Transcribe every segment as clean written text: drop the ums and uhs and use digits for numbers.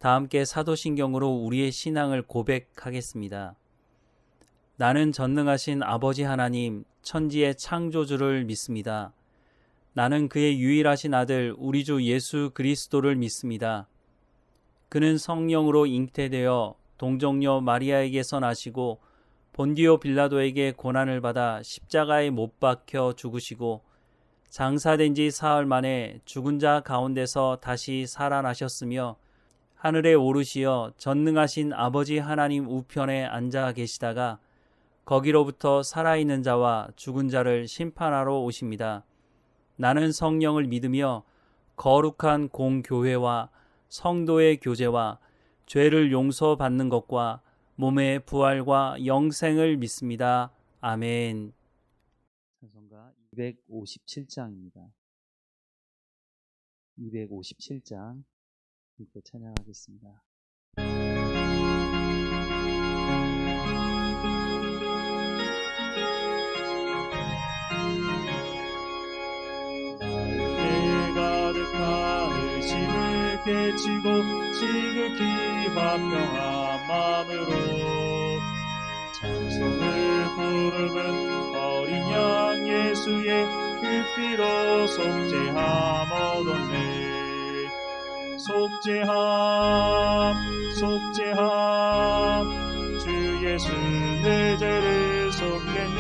다 함께 사도신경으로 우리의 신앙을 고백하겠습니다. 나는 전능하신 아버지 하나님, 천지의 창조주를 믿습니다. 나는 그의 유일하신 아들 우리 주 예수 그리스도를 믿습니다. 그는 성령으로 잉태되어 동정녀 마리아에게서 나시고 본디오 빌라도에게 고난을 받아 십자가에 못 박혀 죽으시고 장사된 지 사흘 만에 죽은 자 가운데서 다시 살아나셨으며 하늘에 오르시어 전능하신 아버지 하나님 우편에 앉아 계시다가 거기로부터 살아있는 자와 죽은 자를 심판하러 오십니다. 나는 성령을 믿으며 거룩한 공교회와 성도의 교제와 죄를 용서받는 것과 몸의 부활과 영생을 믿습니다. 아멘. 찬송가 257장입니다. 257장 함께 찬양하겠습니다. 의심을 깨치고 지극히 화평한 마음으로 찬송을 부르는 어린 양 예수의 그 피로 속죄함 얻었네. 속죄함 주 예수 내 죄를 속겠네.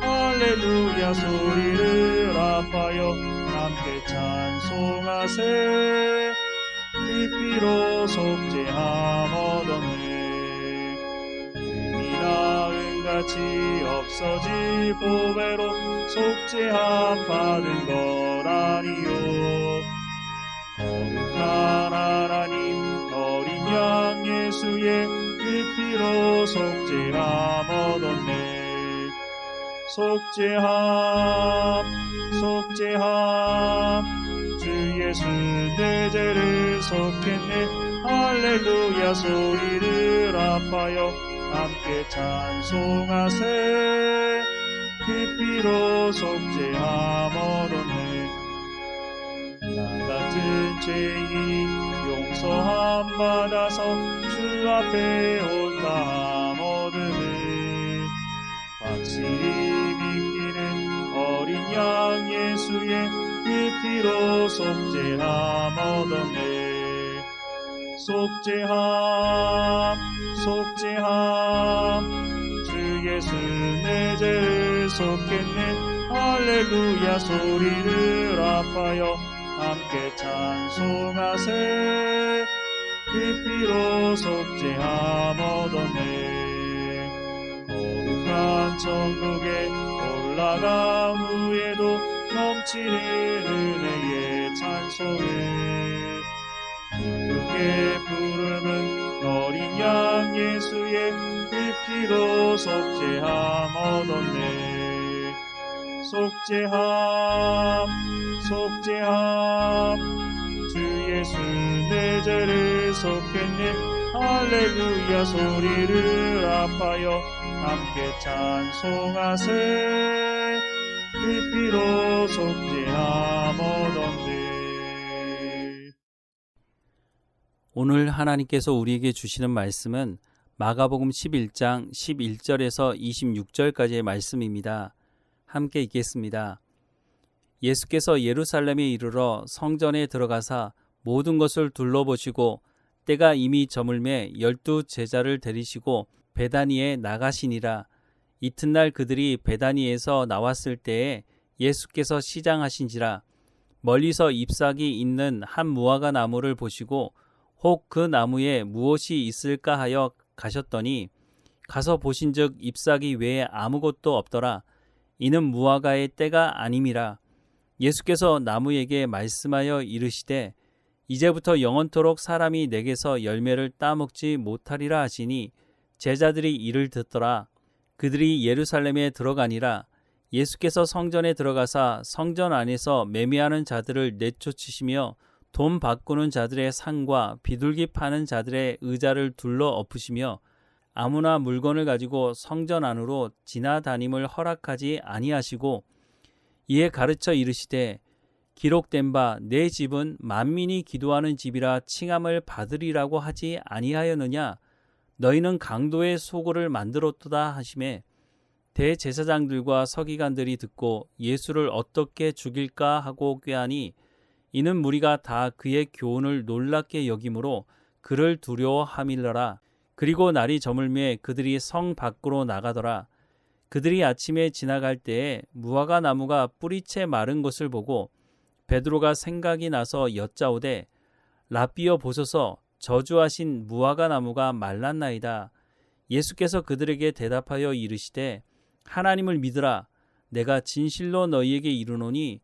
할렐루야 소리를 합하여 함께 찬송하세. 그 피로 속죄함 얻었네. 의미나 은같이 없어질 보배로 속죄함 받은 거라니요. 거룩한 하나님 어린 양 예수의 그 피로 속죄함 얻었네. 속죄함 주 예수 내 죄를 속했네. 할렐루야 소리를 합하여 함께 찬송하세. 그 피로 속죄함 얻었네. 나 같은 죄인이 용서함 받아서 주 앞에 온다함 얻음을 확실히 믿기는 어린 양 예수의 그 피로 속죄함 얻었네. 속죄함 주 예수 내 죄를 속했네. 할렐루야 소리를 합하여 함께 찬송하세. 그 피로 속죄함 얻었네. 거룩한 천국에 올라간 후에도 넘치는 은혜의 찬송을 기쁘게 부르는 어린 양 예수의 그 피로 속죄함 얻었네. 속죄함 주 예수 내 죄를 속했네. 할렐루야 소리를 합하여 함께 찬송하세. 그 피로 속죄함 얻었네. 오늘 하나님께서 우리에게 주시는 말씀은 마가복음 11장 11절에서 26절까지의 말씀입니다. 함께 읽겠습니다. 예수께서 예루살렘에 이르러 성전에 들어가사 모든 것을 둘러보시고 때가 이미 저물매 12 제자를 데리시고 베다니에 나가시니라. 이튿날 그들이 베다니에서 나왔을 때에 예수께서 시장하신지라. 멀리서 잎사귀 있는 한 무화과 나무를 보시고 혹 그 나무에 무엇이 있을까 하여 가셨더니 가서 보신즉 잎사귀 외에 아무것도 없더라. 이는 무화과의 때가 아님이라. 예수께서 나무에게 말씀하여 이르시되 이제부터 영원토록 사람이 내게서 열매를 따먹지 못하리라 하시니 제자들이 이를 듣더라. 그들이 예루살렘에 들어가니라. 예수께서 성전에 들어가사 성전 안에서 매매하는 자들을 내쫓으시며 돈 바꾸는 자들의 상과 비둘기 파는 자들의 의자를 둘러 엎으시며 아무나 물건을 가지고 성전 안으로 지나다님을 허락하지 아니하시고 이에 가르쳐 이르시되 기록된 바 내 집은 만민이 기도하는 집이라 칭함을 받으리라고 하지 아니하였느냐? 너희는 강도의 소굴을 만들었도다 하시매 대제사장들과 서기관들이 듣고 예수를 어떻게 죽일까 하고 꾀하니 이는 무리가 다 그의 교훈을 놀랍게 여김으로 그를 두려워함이러라. 그리고 날이 저물매 그들이 성 밖으로 나가더라. 그들이 아침에 지나갈 때에 무화과 나무가 뿌리채 마른 것을 보고 베드로가 생각이 나서 여짜오되 라삐여 보소서 저주하신 무화과 나무가 말랐나이다. 예수께서 그들에게 대답하여 이르시되 하나님을 믿으라. 내가 진실로 너희에게 이르노니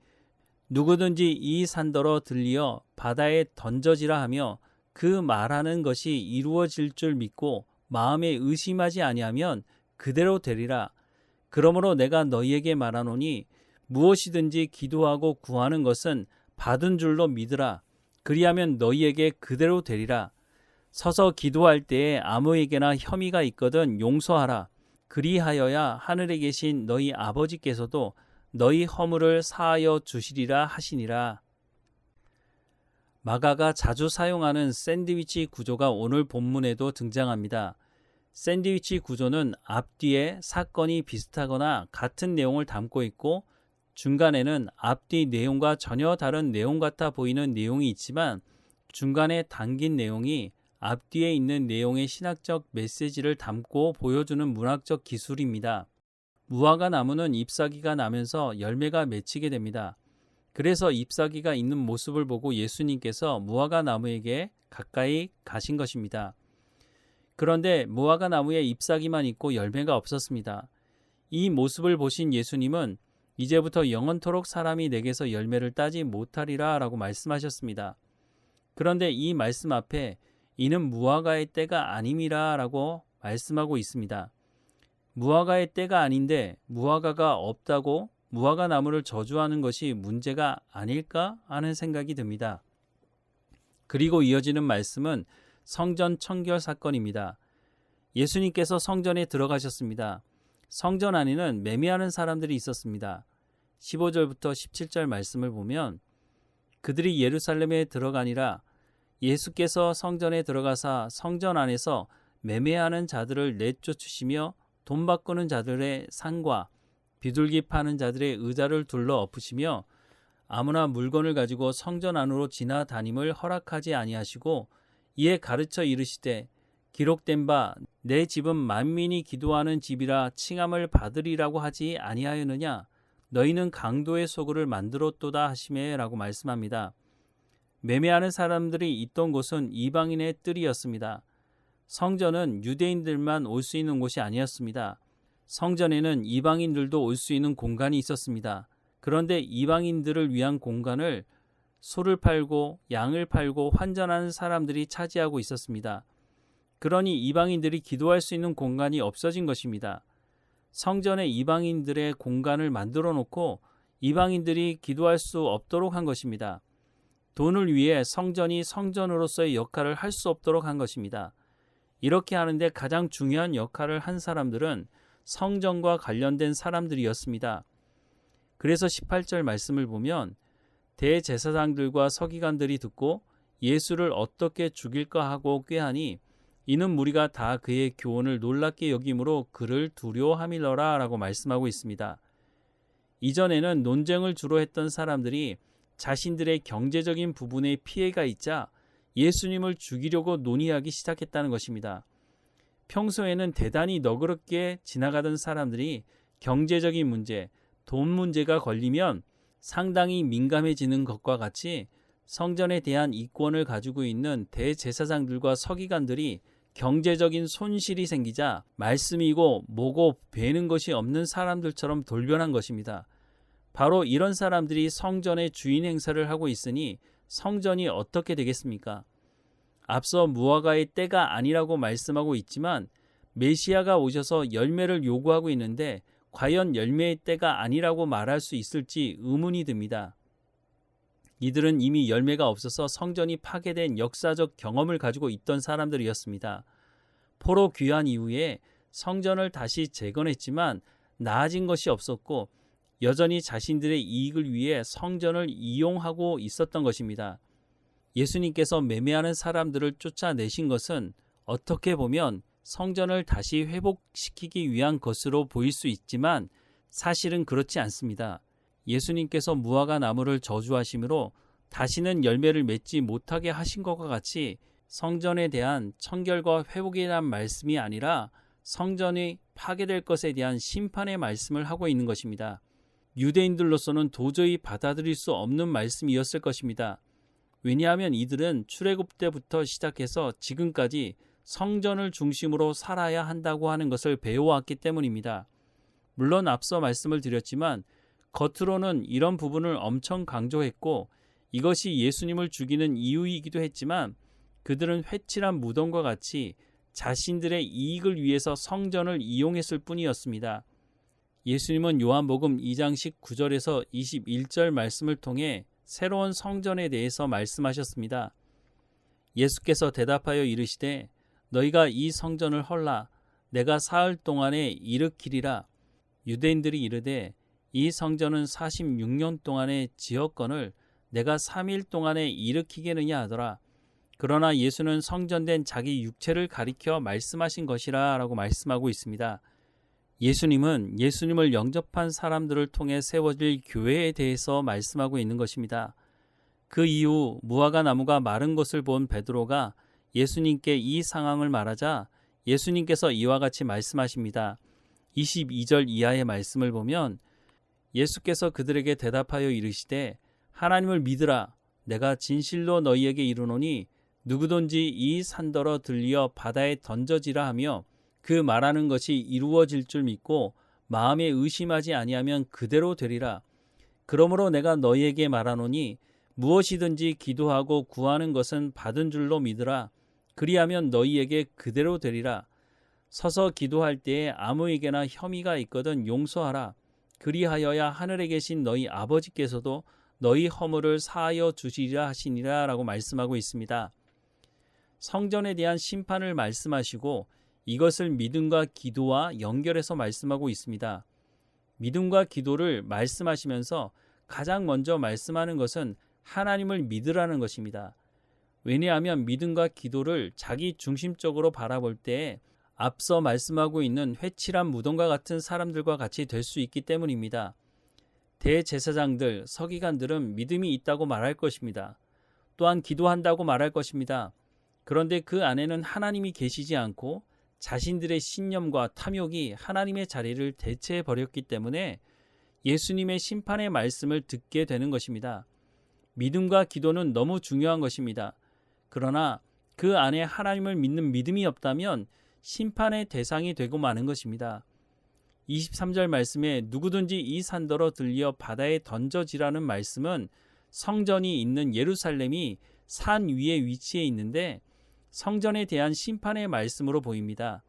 누구든지 이 산더러 들리어 바다에 던져지라 하며 그 말하는 것이 이루어질 줄 믿고 마음에 의심하지 아니하면 그대로 되리라. 그러므로 내가 너희에게 말하노니 무엇이든지 기도하고 구하는 것은 받은 줄로 믿으라. 그리하면 너희에게 그대로 되리라. 서서 기도할 때에 아무에게나 혐의가 있거든 용서하라. 그리하여야 하늘에 계신 너희 아버지께서도 너희 허물을 사하여 주시리라 하시니라. 마가가 자주 사용하는 샌드위치 구조가 오늘 본문에도 등장합니다. 샌드위치 구조는 앞뒤에 사건이 비슷하거나 같은 내용을 담고 있고 중간에는 앞뒤 내용과 전혀 다른 내용 같아 보이는 내용이 있지만 중간에 담긴 내용이 앞뒤에 있는 내용의 신학적 메시지를 담고 보여주는 문학적 기술입니다. 무화과 나무는 잎사귀가 나면서 열매가 맺히게 됩니다. 그래서 잎사귀가 있는 모습을 보고 예수님께서 무화과 나무에게 가까이 가신 것입니다. 그런데 무화과 나무에 잎사귀만 있고 열매가 없었습니다. 이 모습을 보신 예수님은 이제부터 영원토록 사람이 내게서 열매를 따지 못하리라 라고 말씀하셨습니다. 그런데 이 말씀 앞에 이는 무화과의 때가 아님이라 라고 말씀하고 있습니다. 무화과의 때가 아닌데 무화과가 없다고 무화과 나무를 저주하는 것이 문제가 아닐까 하는 생각이 듭니다. 그리고 이어지는 말씀은 성전 청결 사건입니다. 예수님께서 성전에 들어가셨습니다. 성전 안에는 매매하는 사람들이 있었습니다. 15절부터 17절 말씀을 보면 그들이 예루살렘에 들어가니라 예수께서 성전에 들어가사 성전 안에서 매매하는 자들을 내쫓으시며 돈 바꾸는 자들의 상과 비둘기 파는 자들의 의자를 둘러 엎으시며 아무나 물건을 가지고 성전 안으로 지나다님을 허락하지 아니하시고 이에 가르쳐 이르시되 기록된 바 내 집은 만민이 기도하는 집이라 칭함을 받으리라고 하지 아니하였느냐 너희는 강도의 소굴을 만들었도다 하시매 라고 말씀합니다. 매매하는 사람들이 있던 곳은 이방인의 뜰이었습니다. 성전은 유대인들만 올 수 있는 곳이 아니었습니다. 성전에는 이방인들도 올 수 있는 공간이 있었습니다. 그런데 이방인들을 위한 공간을 소를 팔고 양을 팔고 환전하는 사람들이 차지하고 있었습니다. 그러니 이방인들이 기도할 수 있는 공간이 없어진 것입니다. 성전에 이방인들의 공간을 만들어 놓고 이방인들이 기도할 수 없도록 한 것입니다. 돈을 위해 성전이 성전으로서의 역할을 할 수 없도록 한 것입니다. 이렇게 하는데 가장 중요한 역할을 한 사람들은 성전과 관련된 사람들이었습니다. 그래서 18절 말씀을 보면 대제사장들과 서기관들이 듣고 예수를 어떻게 죽일까 하고 꾀하니 이는 무리가 다 그의 교훈을 놀랍게 여김으로 그를 두려워함이러라 라고 말씀하고 있습니다. 이전에는 논쟁을 주로 했던 사람들이 자신들의 경제적인 부분에 피해가 있자 예수님을 죽이려고 논의하기 시작했다는 것입니다. 평소에는 대단히 너그럽게 지나가던 사람들이 경제적인 문제, 돈 문제가 걸리면 상당히 민감해지는 것과 같이 성전에 대한 이권을 가지고 있는 대제사장들과 서기관들이 경제적인 손실이 생기자 말씀이고 뭐고 되는 것이 없는 사람들처럼 돌변한 것입니다. 바로 이런 사람들이 성전의 주인 행세를 하고 있으니 성전이 어떻게 되겠습니까? 앞서 무화과의 때가 아니라고 말씀하고 있지만 메시아가 오셔서 열매를 요구하고 있는데 과연 열매의 때가 아니라고 말할 수 있을지 의문이 듭니다. 이들은 이미 열매가 없어서 성전이 파괴된 역사적 경험을 가지고 있던 사람들이었습니다. 포로 귀환 이후에 성전을 다시 재건했지만 나아진 것이 없었고 여전히 자신들의 이익을 위해 성전을 이용하고 있었던 것입니다. 예수님께서 매매하는 사람들을 쫓아내신 것은 어떻게 보면 성전을 다시 회복시키기 위한 것으로 보일 수 있지만 사실은 그렇지 않습니다. 예수님께서 무화과 나무를 저주하심으로 다시는 열매를 맺지 못하게 하신 것과 같이 성전에 대한 청결과 회복에 대한 말씀이 아니라 성전이 파괴될 것에 대한 심판의 말씀을 하고 있는 것입니다. 유대인들로서는 도저히 받아들일 수 없는 말씀이었을 것입니다. 왜냐하면 이들은 출애굽 때부터 시작해서 지금까지 성전을 중심으로 살아야 한다고 하는 것을 배워왔기 때문입니다. 물론 앞서 말씀을 드렸지만 겉으로는 이런 부분을 엄청 강조했고 이것이 예수님을 죽이는 이유이기도 했지만 그들은 회칠한 무덤과 같이 자신들의 이익을 위해서 성전을 이용했을 뿐이었습니다. 예수님은 요한복음 2장 19절에서 21절 말씀을 통해 새로운 성전에 대해서 말씀하셨습니다. 예수께서 대답하여 이르시되 너희가 이 성전을 헐라 내가 사흘 동안에 일으키리라. 유대인들이 이르되 이 성전은 46년 동안에 지었거늘 내가 3일 동안에 일으키겠느냐 하더라. 그러나 예수는 성전된 자기 육체를 가리켜 말씀하신 것이라 라고 말씀하고 있습니다. 예수님은 예수님을 영접한 사람들을 통해 세워질 교회에 대해서 말씀하고 있는 것입니다. 그 이후 무화과 나무가 마른 것을 본 베드로가 예수님께 이 상황을 말하자 예수님께서 이와 같이 말씀하십니다. 22절 이하의 말씀을 보면 예수께서 그들에게 대답하여 이르시되 하나님을 믿으라. 내가 진실로 너희에게 이르노니 누구든지 이 산더러 들리어 바다에 던져지라 하며 그 말하는 것이 이루어질 줄 믿고 마음에 의심하지 아니하면 그대로 되리라. 그러므로 내가 너희에게 말하노니 무엇이든지 기도하고 구하는 것은 받은 줄로 믿으라. 그리하면 너희에게 그대로 되리라. 서서 기도할 때에 아무에게나 혐의가 있거든 용서하라. 그리하여야 하늘에 계신 너희 아버지께서도 너희 허물을 사하여 주시리라 하시니라 라고 말씀하고 있습니다. 성전에 대한 심판을 말씀하시고 이것을 믿음과 기도와 연결해서 말씀하고 있습니다. 믿음과 기도를 말씀하시면서 가장 먼저 말씀하는 것은 하나님을 믿으라는 것입니다. 왜냐하면 믿음과 기도를 자기 중심적으로 바라볼 때에 앞서 말씀하고 있는 회칠한 무덤과 같은 사람들과 같이 될 수 있기 때문입니다. 대제사장들, 서기관들은 믿음이 있다고 말할 것입니다. 또한 기도한다고 말할 것입니다. 그런데 그 안에는 하나님이 계시지 않고 자신들의 신념과 탐욕이 하나님의 자리를 대체해 버렸기 때문에 예수님의 심판의 말씀을 듣게 되는 것입니다. 믿음과 기도는 너무 중요한 것입니다. 그러나 그 안에 하나님을 믿는 믿음이 없다면 심판의 대상이 되고 마는 것입니다. 23절 말씀에 누구든지 이 산더러 들려 바다에 던져지라는 말씀은 성전이 있는 예루살렘이 산 위에 위치해 있는데 성전에 대한 심판의 말씀으로 보입니다.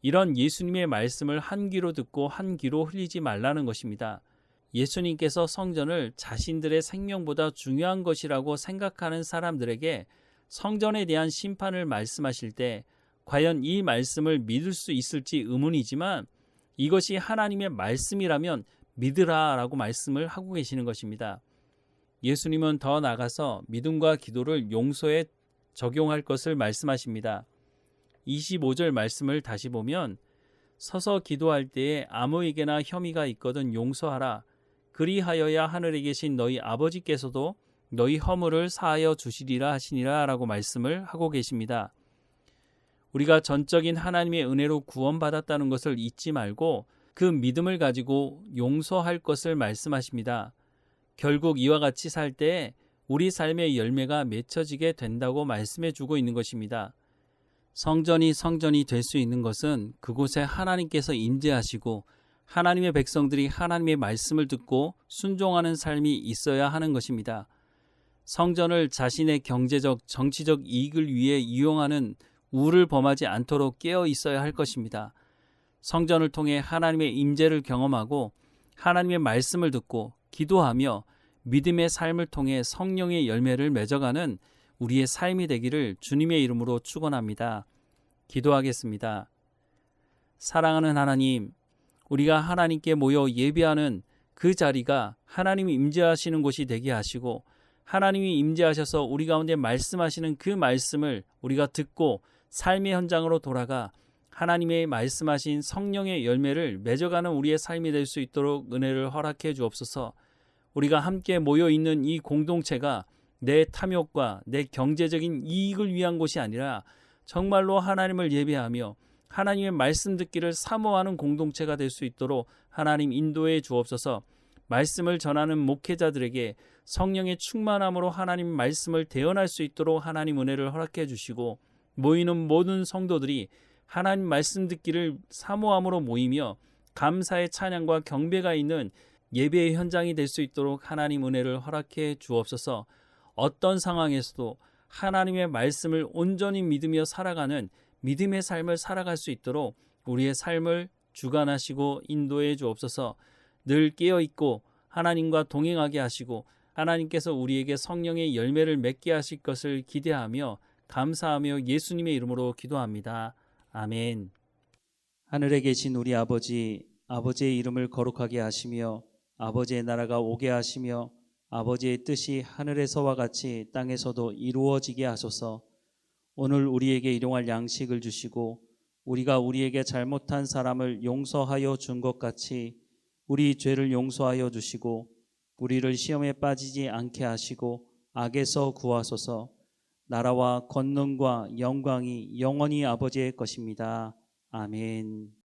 이런 예수님의 말씀을 한 귀로 듣고 한 귀로 흘리지 말라는 것입니다. 예수님께서 성전을 자신들의 생명보다 중요한 것이라고 생각하는 사람들에게 성전에 대한 심판을 말씀하실 때 과연 이 말씀을 믿을 수 있을지 의문이지만 이것이 하나님의 말씀이라면 믿으라 라고 말씀을 하고 계시는 것입니다. 예수님은 더 나아가서 믿음과 기도를 용서에 적용할 것을 말씀하십니다. 25절 말씀을 다시 보면 서서 기도할 때에 아무에게나 혐의가 있거든 용서하라. 그리하여야 하늘에 계신 너희 아버지께서도 너희 허물을 사하여 주시리라 하시니라 라고 말씀을 하고 계십니다. 우리가 전적인 하나님의 은혜로 구원받았다는 것을 잊지 말고 그 믿음을 가지고 용서할 것을 말씀하십니다. 결국 이와 같이 살 때에 우리 삶의 열매가 맺혀지게 된다고 말씀해 주고 있는 것입니다. 성전이 될 수 있는 것은 그곳에 하나님께서 임재하시고 하나님의 백성들이 하나님의 말씀을 듣고 순종하는 삶이 있어야 하는 것입니다. 성전을 자신의 경제적, 정치적 이익을 위해 이용하는 우를 범하지 않도록 깨어 있어야 할 것입니다. 성전을 통해 하나님의 임재를 경험하고 하나님의 말씀을 듣고 기도하며 믿음의 삶을 통해 성령의 열매를 맺어가는 우리의 삶이 되기를 주님의 이름으로 축원합니다. 기도하겠습니다. 사랑하는 하나님, 우리가 하나님께 모여 예배하는 그 자리가 하나님이 임재하시는 곳이 되게 하시고, 하나님이 임재하셔서 우리 가운데 말씀하시는 그 말씀을 우리가 듣고 삶의 현장으로 돌아가 하나님의 말씀하신 성령의 열매를 맺어가는 우리의 삶이 될 수 있도록 은혜를 허락해 주옵소서. 우리가 함께 모여 있는 이 공동체가 내 탐욕과 내 경제적인 이익을 위한 곳이 아니라 정말로 하나님을 예배하며 하나님의 말씀 듣기를 사모하는 공동체가 될 수 있도록 하나님 인도해 주옵소서. 말씀을 전하는 목회자들에게 성령의 충만함으로 하나님 말씀을 대언할 수 있도록 하나님 은혜를 허락해 주시고, 모이는 모든 성도들이 하나님 말씀 듣기를 사모함으로 모이며 감사의 찬양과 경배가 있는 예배의 현장이 될 수 있도록 하나님 은혜를 허락해 주옵소서. 어떤 상황에서도 하나님의 말씀을 온전히 믿으며 살아가는 믿음의 삶을 살아갈 수 있도록 우리의 삶을 주관하시고 인도해 주옵소서. 늘 깨어있고 하나님과 동행하게 하시고 하나님께서 우리에게 성령의 열매를 맺게 하실 것을 기대하며 감사하며 예수님의 이름으로 기도합니다. 아멘. 하늘에 계신 우리 아버지, 아버지의 이름을 거룩하게 하시며 아버지의 나라가 오게 하시며 아버지의 뜻이 하늘에서와 같이 땅에서도 이루어지게 하소서. 오늘 우리에게 일용할 양식을 주시고 우리가 우리에게 잘못한 사람을 용서하여 준 것 같이 우리 죄를 용서하여 주시고 우리를 시험에 빠지지 않게 하시고 악에서 구하소서. 나라와 권능과 영광이 영원히 아버지의 것입니다. 아멘.